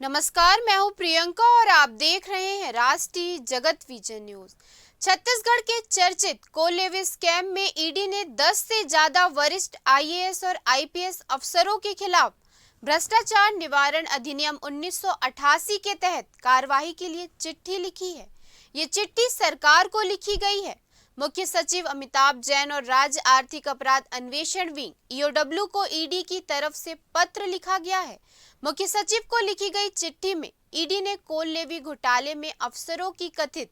नमस्कार, मैं हूं प्रियंका और आप देख रहे हैं राष्ट्रीय जगत विजन न्यूज। छत्तीसगढ़ के चर्चित कोलेवे स्कैम में ईडी ने 10 से ज्यादा वरिष्ठ आईएएस और आईपीएस अफसरों के खिलाफ भ्रष्टाचार निवारण अधिनियम 1988 के तहत कार्रवाई के लिए चिट्ठी लिखी है। ये चिट्ठी सरकार को लिखी गई है। मुख्य सचिव अमिताभ जैन और राज्य आर्थिक अपराध अन्वेषण विंग ईओडब्ल्यू को ईडी की तरफ से पत्र लिखा गया है। मुख्य सचिव को लिखी गई चिट्ठी में ईडी ने कोल लेवी घोटाले में अफसरों की कथित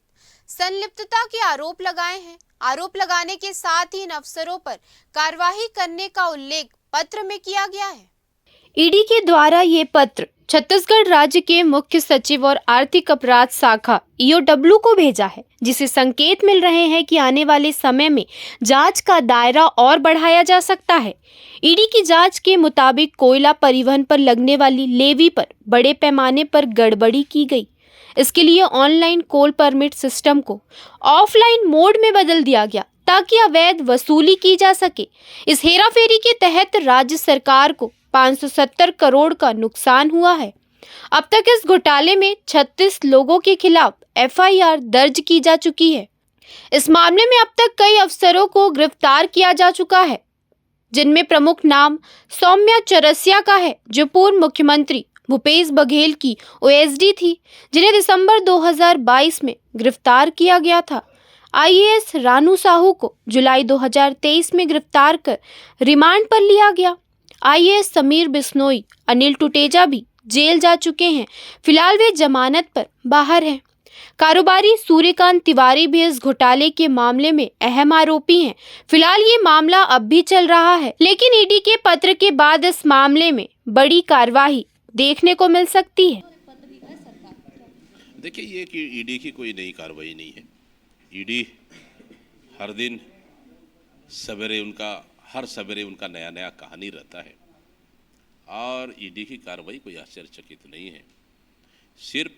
संलिप्तता के आरोप लगाए हैं। आरोप लगाने के साथ ही इन अफसरों पर कार्रवाई करने का उल्लेख पत्र में किया गया है। ईडी के द्वारा ये पत्र छत्तीसगढ़ राज्य के मुख्य सचिव और आर्थिक अपराध शाखा ईओडब्ल्यू को भेजा है, जिसे संकेत मिल रहे हैं कि आने वाले समय में जांच का दायरा और बढ़ाया जा सकता है। ईडी की जांच के मुताबिक कोयला परिवहन पर लगने वाली लेवी पर बड़े पैमाने पर गड़बड़ी की गई। इसके लिए ऑनलाइन कोल परमिट सिस्टम को ऑफलाइन मोड में बदल दिया गया ताकि अवैध वसूली की जा सके। इस हेराफेरी के तहत राज्य सरकार को 570 करोड़ का नुकसान हुआ है। अब तक इस घोटाले में 36 लोगों के खिलाफ एफआईआर दर्ज की जा चुकी है। इस मामले में अब तक कई अफसरों को गिरफ्तार किया जा चुका है, जिनमें प्रमुख नाम सौम्या चौरसिया का है, जो पूर्व मुख्यमंत्री भूपेश बघेल की ओएसडी थी, जिन्हें दिसंबर 2022 में गिरफ्तार किया गया था। आईएएस रानू साहू को जुलाई 2023 में गिरफ्तार कर रिमांड पर लिया गया। आईएएस समीर बिश्नोई, अनिल टुटेजा भी जेल जा चुके हैं। फिलहाल वे जमानत पर बाहर हैं। कारोबारी सूर्यकांत तिवारी भी इस घोटाले के मामले में अहम आरोपी हैं। फिलहाल ये मामला अब भी चल रहा है, लेकिन ईडी के पत्र के बाद इस मामले में बड़ी कार्रवाई देखने को मिल सकती है। देखिए, ये कि ईडी की कोई नई कार्रवाई नहीं है। ईडी हर दिन हर सवेरे उनका नया नया कहानी रहता है और ईडी की कार्रवाई कोई आश्चर्यचकित नहीं है। सिर्फ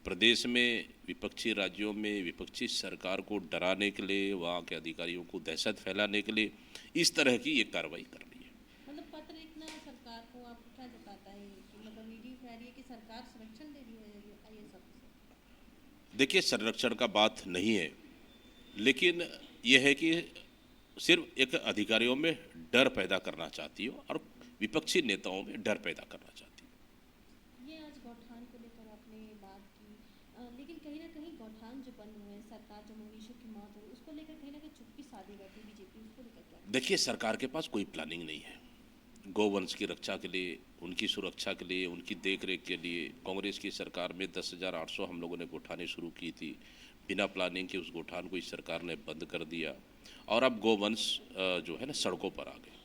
प्रदेश में विपक्षी राज्यों में विपक्षी सरकार को डराने के लिए, वहाँ के अधिकारियों को दहशत फैलाने के लिए इस तरह की ये कार्रवाई कर रही है। मतलब पत्र लिखना सरकार को आप क्या बताता है कि मतलब ईडी कह रही है कि सरकार संरक्षण दे रही है आईएएस ऑफिसर? देखिए, संरक्षण का बात नहीं है, लेकिन यह है कि सिर्फ एक अधिकारियों में डर पैदा करना चाहती हो और विपक्षी नेताओं में डर पैदा करना चाहती हो। ये आज गौठान को लेकर आपने बात की, लेकिन कहीं ना कहीं गौठान जो बंद हुए हैं, सरकार जो मवेशियों की मौत हो रही है, उसको लेकर कहीं ना कहीं चुप्पी साधी रहती है बीजेपी, उसको लेकर क्या? देखिए, सरकार के पास कोई प्लानिंग नहीं है। गौवंश की रक्षा के लिए, उनकी सुरक्षा के लिए, उनकी देखरेख के लिए कांग्रेस की सरकार में 10,800 हम लोगों ने गौठानें शुरू की थी। बिना प्लानिंग के उस गौठान को इस सरकार ने बंद कर दिया और अब गौवंश जो है ना सड़कों पर आ गए।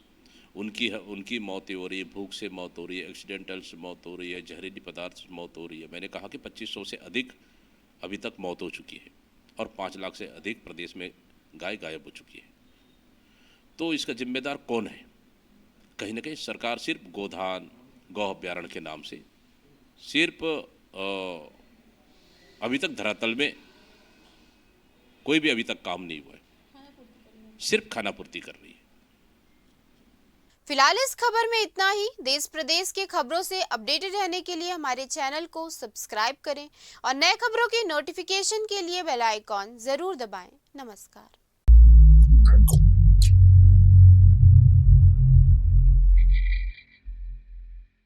उनकी मौतें हो रही है, भूख से मौत हो रही है, एक्सीडेंटल से मौत हो रही है, जहरीली पदार्थ से मौत हो रही है। मैंने कहा कि 2500 से अधिक अभी तक मौत हो चुकी है और 5 लाख से अधिक प्रदेश में गाय गायब हो चुकी है। तो इसका जिम्मेदार कौन है? कहीं ना कहीं सरकार सिर्फ गोधान, गौ अभ्यारण्य के नाम से सिर्फ अभी तक धरातल में कोई भी अभी तक काम नहीं हुआ है, सिर्फ खानापूर्ति कर रही है। फिलहाल इस खबर में इतना ही। देश प्रदेश के खबरों से अपडेटेड रहने के लिए हमारे चैनल को सब्सक्राइब करें और नए खबरों की नोटिफिकेशन के लिए बेल आइकॉन जरूर दबाएं। नमस्कार।